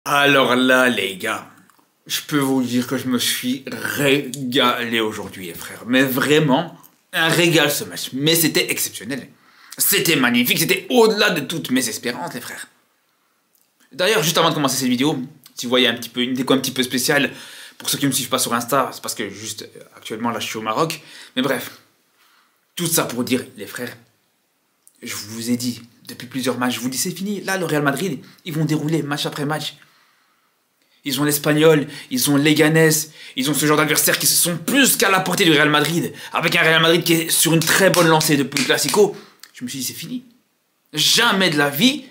Alors là, les gars, je peux vous dire que je me suis régalé aujourd'hui, les frères. Mais vraiment, un régal ce match. Mais c'était exceptionnel. C'était magnifique, c'était au-delà de toutes mes espérances, les frères. D'ailleurs, juste avant de commencer cette vidéo, si vous voyez un petit peu une déco un petit peu spéciale, pour ceux qui ne me suivent pas sur Insta, c'est parce que juste actuellement là je suis au Maroc. Mais bref, tout ça pour dire, les frères, je vous ai dit depuis plusieurs matchs, je vous dis c'est fini. Là, le Real Madrid, ils vont dérouler match après match. Ils ont l'Espagnol, ils ont Leganés, ils ont ce genre d'adversaires qui sont plus qu'à la portée du Real Madrid. Avec un Real Madrid qui est sur une très bonne lancée depuis le Classico. Je me suis dit c'est fini. Jamais de la vie,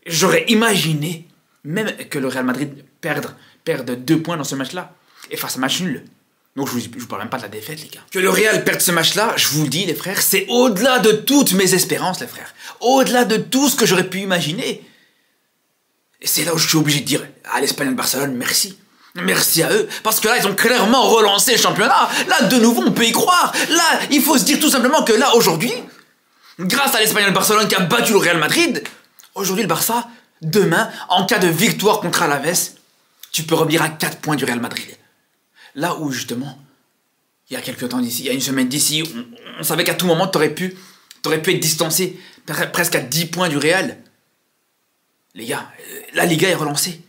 j'aurais imaginé même que le Real Madrid perde 2 points dans ce match-là. Et face à match nul. Donc je vous parle même pas de la défaite, les gars. Que le Real perde ce match-là, je vous le dis, les frères, c'est au-delà de toutes mes espérances, les frères. Au-delà de tout ce que j'aurais pu imaginer. Et c'est là où je suis obligé de dire à l'Espagnol Barcelone, merci. Merci à eux, parce que là, ils ont clairement relancé le championnat. Là, de nouveau, on peut y croire. Là, il faut se dire tout simplement que là, aujourd'hui, grâce à l'Espagnol Barcelone qui a battu le Real Madrid, aujourd'hui, le Barça, demain, en cas de victoire contre Alaves, tu peux revenir à 4 points du Real Madrid. Là où, justement, il y a quelques temps d'ici, il y a une semaine d'ici, on savait qu'à tout moment, t'aurais pu être distancé presque à 10 points du Real. Les gars, la Liga est relancée.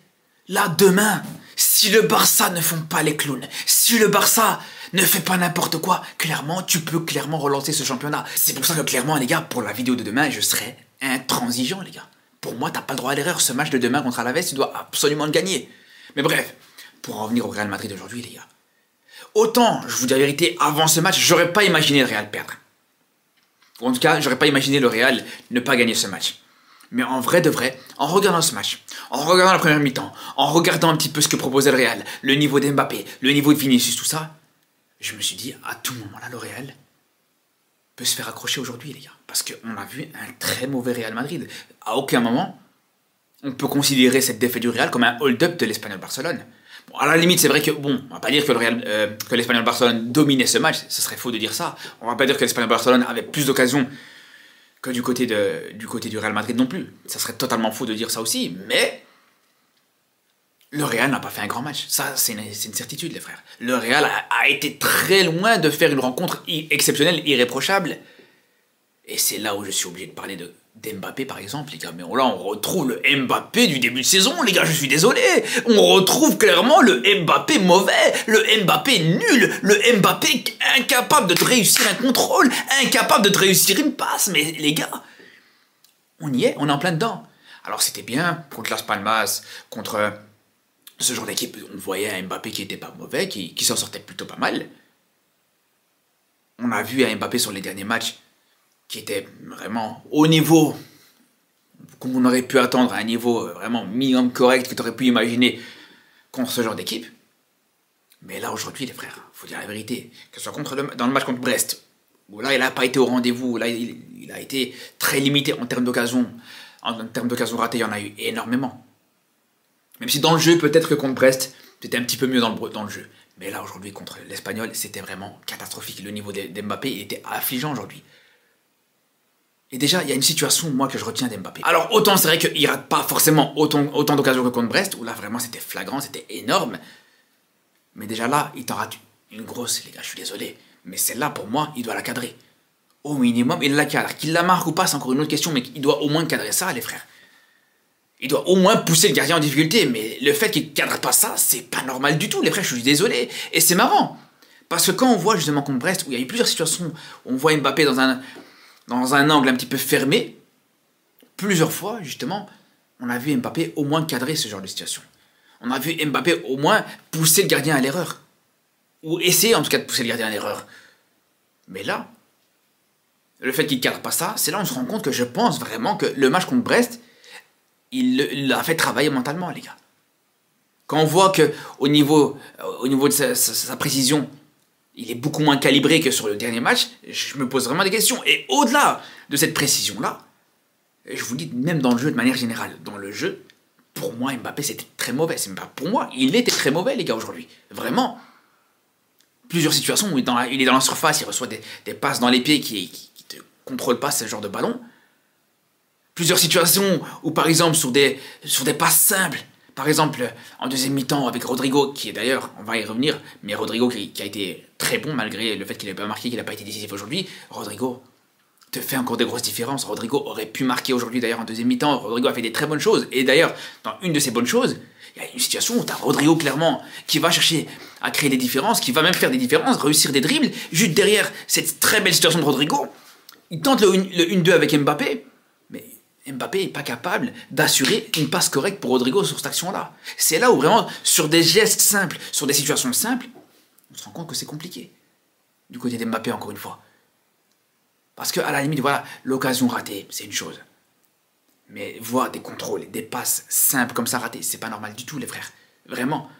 Là, demain, si le Barça ne font pas les clowns, si le Barça ne fait pas n'importe quoi, clairement, tu peux clairement relancer ce championnat. C'est pour ça que clairement, les gars, pour la vidéo de demain, je serai intransigeant, les gars. Pour moi, t'as pas le droit à l'erreur. Ce match de demain contre Alaves, tu dois absolument le gagner. Mais bref, pour en revenir au Real Madrid aujourd'hui, les gars. Autant, je vous dis la vérité, avant ce match, j'aurais pas imaginé le Real perdre. Ou en tout cas, j'aurais pas imaginé le Real ne pas gagner ce match. Mais en vrai de vrai, en regardant ce match, en regardant la première mi-temps, en regardant un petit peu ce que proposait le Real, le niveau d'Mbappé, le niveau de Vinicius, tout ça, je me suis dit, à tout moment là, le Real peut se faire accrocher aujourd'hui, les gars. Parce qu'on a vu un très mauvais Real Madrid. À aucun moment, on peut considérer cette défaite du Real comme un hold-up de l'Espagnol Barcelone. Bon, à la limite, c'est vrai que, bon, on va pas dire que l'Espagnol Barcelone dominait ce match, ce serait faux de dire ça. On va pas dire que l'Espagnol Barcelone avait plus d'occasions que du côté du Real Madrid non plus. Ça serait totalement faux de dire ça aussi, mais le Real n'a pas fait un grand match. Ça, c'est une certitude, les frères. Le Real a été très loin de faire une rencontre exceptionnelle, irréprochable. Et c'est là où je suis obligé de parler d'Mbappé, par exemple, les gars. Mais là, on retrouve le Mbappé du début de saison, les gars, je suis désolé. On retrouve clairement le Mbappé mauvais, le Mbappé nul, le Mbappé incapable de te réussir un contrôle, incapable de te réussir une passe. Mais les gars, on y est, on est en plein dedans. Alors c'était bien contre Las Palmas, contre ce genre d'équipe. On voyait un Mbappé qui était pas mauvais, qui s'en sortait plutôt pas mal. On a vu un Mbappé sur les derniers matchs qui était vraiment au niveau qu'on aurait pu attendre, à un niveau vraiment minimum correct que tu aurais pu imaginer contre ce genre d'équipe. Mais là, aujourd'hui, les frères, faut dire la vérité, que ce soit dans le match contre Brest, où là, il n'a pas été au rendez-vous, là, il a été très limité en termes d'occasion. En termes d'occasion ratée, il y en a eu énormément. Même si dans le jeu, peut-être que contre Brest, c'était un petit peu mieux dans le jeu. Mais là, aujourd'hui, contre l'Espagnol, c'était vraiment catastrophique. Le niveau d'Mbappé, il était affligeant aujourd'hui. Et déjà, il y a une situation, moi, que je retiens d'Mbappé. Alors, autant c'est vrai qu'il rate pas forcément autant d'occasions que contre Brest, où là, vraiment, c'était flagrant, c'était énorme. Mais déjà là, il t'en rate une grosse, les gars, je suis désolé. Mais celle-là, pour moi, il doit la cadrer. Au minimum, il la cadre. Qu'il la marque ou pas, c'est encore une autre question, mais il doit au moins cadrer ça, les frères. Il doit au moins pousser le gardien en difficulté, mais le fait qu'il cadre pas ça, c'est pas normal du tout, les frères, je suis désolé. Et c'est marrant. Parce que quand on voit justement contre Brest, où il y a eu plusieurs situations, où on voit Mbappé dans un angle un petit peu fermé, plusieurs fois, justement, on a vu Mbappé au moins cadrer ce genre de situation. On a vu Mbappé au moins pousser le gardien à l'erreur. Ou essayer en tout cas de pousser le gardien à l'erreur. Mais là, le fait qu'il ne cadre pas ça, c'est là où on se rend compte que je pense vraiment que le match contre Brest, il l'a fait travailler mentalement, les gars. Quand on voit qu'au niveau de sa précision, il est beaucoup moins calibré que sur le dernier match, je me pose vraiment des questions. Et au-delà de cette précision-là, je vous dis, même dans le jeu de manière générale, dans le jeu, pour moi, Mbappé, c'était très mauvais. C'est pas pour moi, il était très mauvais, les gars, aujourd'hui. Vraiment. Plusieurs situations où il est dans la surface, il reçoit des passes dans les pieds qui ne contrôlent pas ce genre de ballon. Plusieurs situations où, par exemple, sur des passes simples, Par exemple, en deuxième mi-temps, avec Rodrigo, qui est d'ailleurs, on va y revenir, mais Rodrigo qui a été très bon malgré le fait qu'il n'ait pas marqué, qu'il n'a pas été décisif aujourd'hui. Rodrigo te fait encore des grosses différences. Rodrigo aurait pu marquer aujourd'hui d'ailleurs en deuxième mi-temps. Rodrigo a fait des très bonnes choses. Et d'ailleurs, dans une de ces bonnes choses, il y a une situation où tu as Rodrigo clairement qui va chercher à créer des différences, qui va même faire des différences, réussir des dribbles. Juste derrière cette très belle situation de Rodrigo, il tente le 1-2 avec Mbappé. Mais Mbappé n'est pas capable d'assurer une passe correcte pour Rodrigo sur cette action-là. C'est là où vraiment, sur des gestes simples, sur des situations simples, on se rend compte que c'est compliqué. Du côté d'Mbappé, encore une fois. Parce qu'à la limite, voilà, l'occasion ratée, c'est une chose. Mais voir des contrôles, des passes simples comme ça ratées, c'est pas normal du tout, les frères. Vraiment.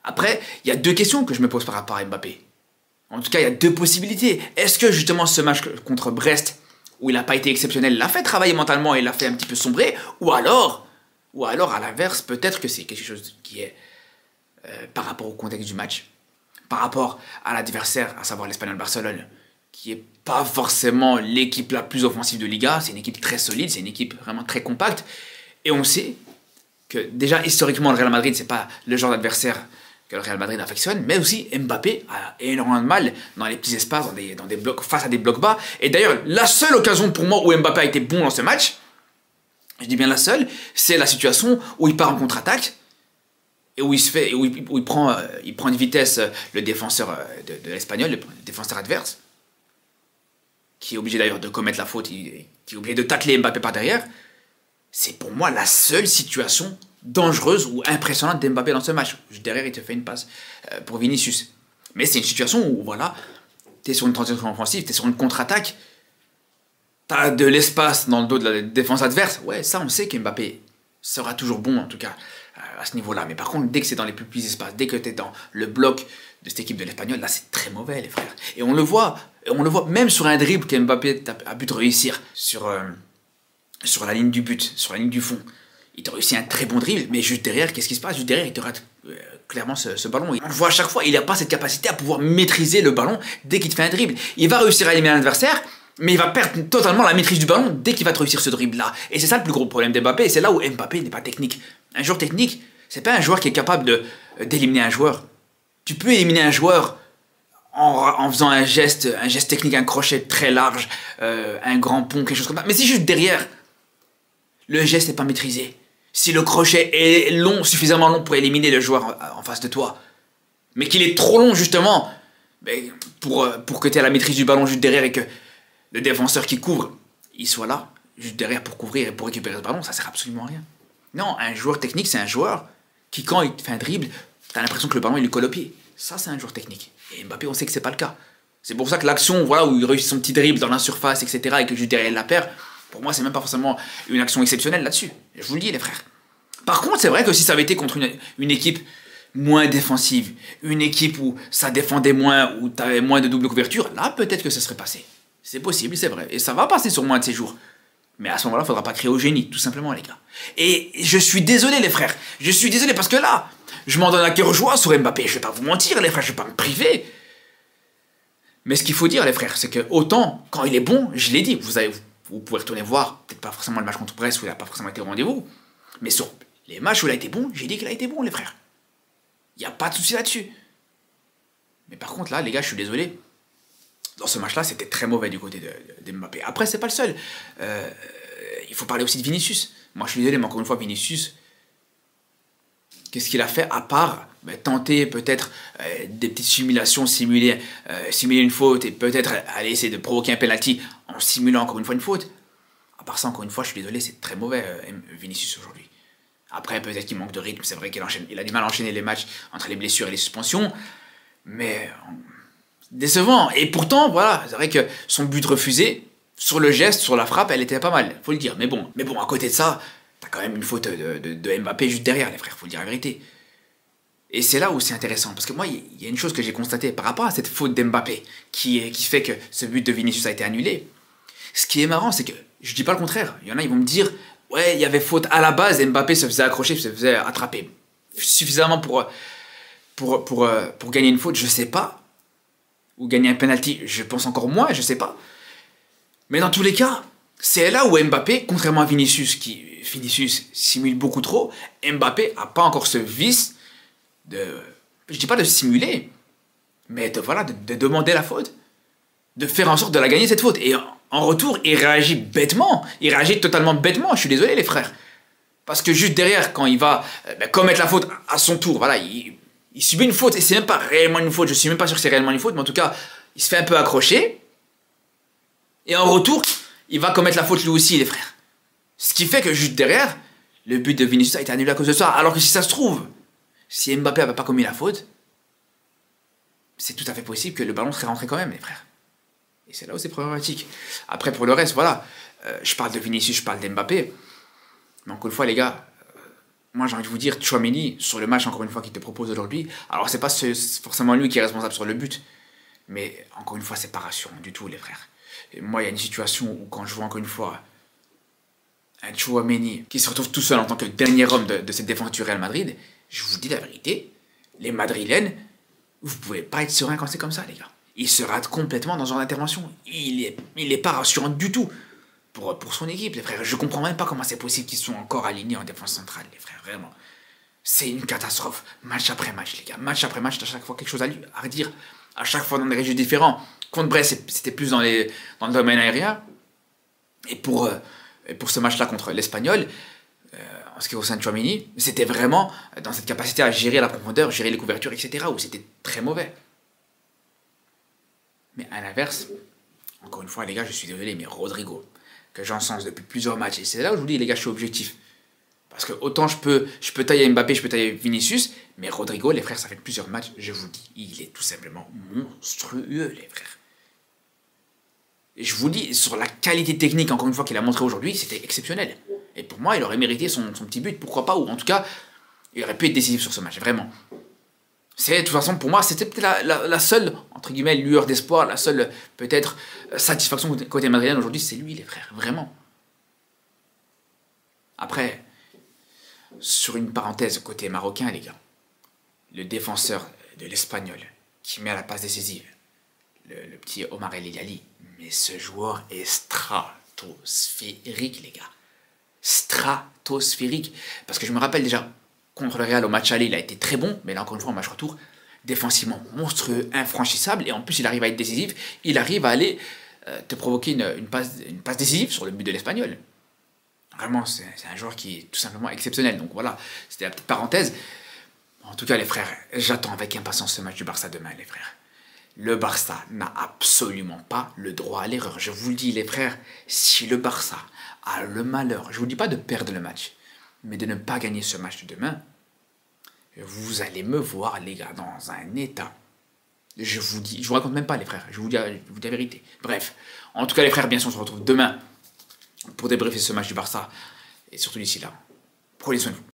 Après, il y a deux questions que je me pose par rapport à Mbappé. En tout cas, il y a deux possibilités. Est-ce que justement ce match contre Brest, où il n'a pas été exceptionnel, l'a fait travailler mentalement et l'a fait un petit peu sombrer, ou alors à l'inverse, peut-être que c'est quelque chose qui est par rapport au contexte du match, par rapport à l'adversaire, à savoir l'Espagnol Barcelone, qui est pas forcément l'équipe la plus offensive de Liga, c'est une équipe très solide, c'est une équipe vraiment très compacte, et on sait que déjà historiquement le Real Madrid c'est pas le genre d'adversaire que le Real Madrid affectionne, mais aussi Mbappé a énormément de mal dans les petits espaces, dans des blocs, face à des blocs bas, et d'ailleurs la seule occasion pour moi où Mbappé a été bon dans ce match, je dis bien la seule, c'est la situation où il part en contre-attaque, et où il prend une vitesse le défenseur de l'Espagnol, le défenseur adverse, qui est obligé d'ailleurs de commettre la faute, qui est obligé de tacler Mbappé par derrière, c'est pour moi la seule situation dangereuse ou impressionnante d'Mbappé dans ce match. Derrière, il te fait une passe pour Vinicius. Mais c'est une situation où, voilà, tu es sur une transition offensive, tu es sur une contre-attaque, tu as de l'espace dans le dos de la défense adverse. Ouais, ça, on sait qu'Mbappé sera toujours bon, en tout cas, à ce niveau-là. Mais par contre, dès que c'est dans les plus petits espaces, dès que tu es dans le bloc de cette équipe de l'Espagnol, là, c'est très mauvais, les frères. Et on le voit même sur un dribble qu'Mbappé a pu réussir sur la ligne du but, sur la ligne du fond. Il t'a réussi un très bon dribble, mais juste derrière, qu'est-ce qui se passe? Juste derrière, il te rate clairement ce ballon. On le voit à chaque fois, il n'a pas cette capacité à pouvoir maîtriser le ballon dès qu'il te fait un dribble. Il va réussir à éliminer l'adversaire, mais il va perdre totalement la maîtrise du ballon dès qu'il va te réussir ce dribble-là. Et c'est ça le plus gros problème d'Mbappé, et c'est là où Mbappé n'est pas technique. Un joueur technique, c'est pas un joueur qui est capable d'éliminer un joueur. Tu peux éliminer un joueur en faisant un geste technique, un crochet très large, un grand pont, quelque chose comme ça. Mais si juste derrière, le geste n'est pas maîtrisé, si le crochet est long, suffisamment long pour éliminer le joueur en face de toi, mais qu'il est trop long justement pour que tu aies la maîtrise du ballon juste derrière et que le défenseur qui couvre, il soit là, juste derrière pour couvrir et pour récupérer ce ballon, ça sert absolument à rien. Non, un joueur technique, c'est un joueur qui, quand il fait un dribble, tu as l'impression que le ballon il lui colle au pied. Ça, c'est un joueur technique. Et Mbappé, on sait que c'est pas le cas. C'est pour ça que l'action, voilà, où il réussit son petit dribble dans la surface, etc., et que juste derrière il la perd, pour moi, c'est même pas forcément une action exceptionnelle là-dessus. Je vous le dis, les frères. Par contre, c'est vrai que si ça avait été contre une équipe moins défensive, une équipe où ça défendait moins, où tu avais moins de double couverture, là, peut-être que ça serait passé. C'est possible, c'est vrai. Et ça va passer sur moins de ces jours. Mais à ce moment-là, il faudra pas crier au génie, tout simplement, les gars. Et je suis désolé, les frères. Je suis désolé parce que là, je m'en donne à cœur joie sur Mbappé. Je vais pas vous mentir, les frères, je vais pas me priver. Mais ce qu'il faut dire, les frères, c'est que autant, quand il est bon, je l'ai dit, vous pouvez retourner voir, peut-être pas forcément le match contre Brest où il n'a pas forcément été au rendez-vous, mais sur les matchs où il a été bon, j'ai dit qu'il a été bon, les frères. Il n'y a pas de souci là-dessus. Mais par contre, là, les gars, je suis désolé. Dans ce match-là, c'était très mauvais du côté de Mbappé. Après, c'est pas le seul. Il faut parler aussi de Vinicius. Moi, je suis désolé, mais encore une fois, Vinicius, qu'est-ce qu'il a fait à part tenter peut-être des petites simulations, simuler une faute et peut-être aller essayer de provoquer un penalty en simulant encore une fois une faute. À part ça, encore une fois, je suis désolé, c'est très mauvais Vinicius aujourd'hui. Après, peut-être qu'il manque de rythme, c'est vrai qu'il a du mal à enchaîner les matchs entre les blessures et les suspensions, mais décevant. Et pourtant, voilà, c'est vrai que son but refusé, sur le geste, sur la frappe, elle était pas mal, faut le dire. Mais bon, à côté de ça, t'as quand même une faute de Mbappé juste derrière, les frères, faut le dire la vérité. Et c'est là où c'est intéressant, parce que moi, il y a une chose que j'ai constatée par rapport à cette faute d'Mbappé, qui fait que ce but de Vinicius a été annulé. Ce qui est marrant, c'est que, je dis pas le contraire, il y en a, ils vont me dire, ouais, il y avait faute à la base, Mbappé se faisait accrocher, se faisait attraper. Suffisamment pour gagner une faute, je sais pas. Ou gagner un penalty, je pense encore moins, je sais pas. Mais dans tous les cas, C'est là où Mbappé, contrairement à Vinicius simule beaucoup trop, Mbappé n'a pas encore ce vice de, je dis pas de simuler, mais de demander la faute, de faire en sorte de la gagner cette faute. Et en retour, il réagit bêtement, il réagit totalement bêtement, je suis désolé les frères. Parce que juste derrière, quand il va commettre la faute à son tour, voilà, il subit une faute, et c'est même pas réellement une faute, je suis même pas sûr que c'est réellement une faute, mais en tout cas, il se fait un peu accrocher, et en retour, il va commettre la faute lui aussi, les frères. Ce qui fait que juste derrière, le but de Vinicius a été annulé à cause de ça. Alors que si ça se trouve, si Mbappé n'avait pas commis la faute, c'est tout à fait possible que le ballon serait rentré quand même, les frères. Et c'est là où c'est problématique. Après, pour le reste, voilà, je parle de Vinicius, je parle d'Mbappé. Mais encore une fois, les gars, moi j'ai envie de vous dire, Tchouaméni, sur le match, encore une fois, qu'il te propose aujourd'hui, alors c'est pas forcément lui qui est responsable sur le but, mais encore une fois, c'est pas rassurant du tout, les frères. Et moi, il y a une situation où, quand je vois encore une fois un Tchouaméni qui se retrouve tout seul en tant que dernier homme de cette défense du Real Madrid, je vous dis la vérité, les Madrilènes, vous pouvez pas être serein quand c'est comme ça, les gars. Il se rate complètement dans son intervention. Il est pas rassurant du tout pour son équipe, les frères. Je comprends même pas comment c'est possible qu'ils soient encore alignés en défense centrale, les frères, vraiment. C'est une catastrophe, match après match, les gars. Match après match, à chaque fois quelque chose à redire. À chaque fois dans des régions différents. Contre Brest, c'était plus dans le domaine aérien. Et pour ce match-là contre l'Espagnol, en ce qui concerne Tchouaméni, c'était vraiment dans cette capacité à gérer la profondeur, gérer les couvertures, etc., où c'était très mauvais. Mais à l'inverse, encore une fois, les gars, je suis désolé, mais Rodrigo, que j'encense depuis plusieurs matchs, et c'est là où je vous dis, les gars, je suis objectif. Parce que autant je peux tailler Mbappé, je peux tailler Vinicius, mais Rodrigo, les frères, ça fait plusieurs matchs, je vous dis, il est tout simplement monstrueux, les frères. Et je vous dis, sur la qualité technique, encore une fois, qu'il a montré aujourd'hui, c'était exceptionnel. Et pour moi, il aurait mérité son petit but, pourquoi pas, ou en tout cas, il aurait pu être décisif sur ce match, vraiment. De toute façon, pour moi, c'était peut-être la seule, entre guillemets, lueur d'espoir, la seule, peut-être, satisfaction côté madrilène aujourd'hui, c'est lui, les frères, vraiment. Après, sur une parenthèse côté marocain, les gars, le défenseur de l'Espagnol, qui met à la passe décisive, le petit Omar El Hilaly, mais ce joueur est stratosphérique, les gars. Stratosphérique. Parce que je me rappelle déjà, contre le Real au match aller, il a été très bon, mais là encore une fois, au match retour, défensivement monstrueux, infranchissable, et en plus il arrive à être décisif, il arrive à aller te provoquer une passe décisive sur le but de l'Espagnol. Vraiment, c'est un joueur qui est tout simplement exceptionnel. Donc voilà, c'était la petite parenthèse. En tout cas, les frères, j'attends avec impatience ce match du Barça demain, les frères. Le Barça n'a absolument pas le droit à l'erreur. Je vous le dis, les frères, si le Barça a le malheur, je ne vous dis pas de perdre le match, mais de ne pas gagner ce match de demain, vous allez me voir, les gars, dans un état. Je vous dis, je vous raconte même pas, les frères, je vous dis la vérité. Bref, en tout cas, les frères, bien sûr, on se retrouve demain pour débriefer ce match du Barça. Et surtout d'ici là, prenez soin de vous.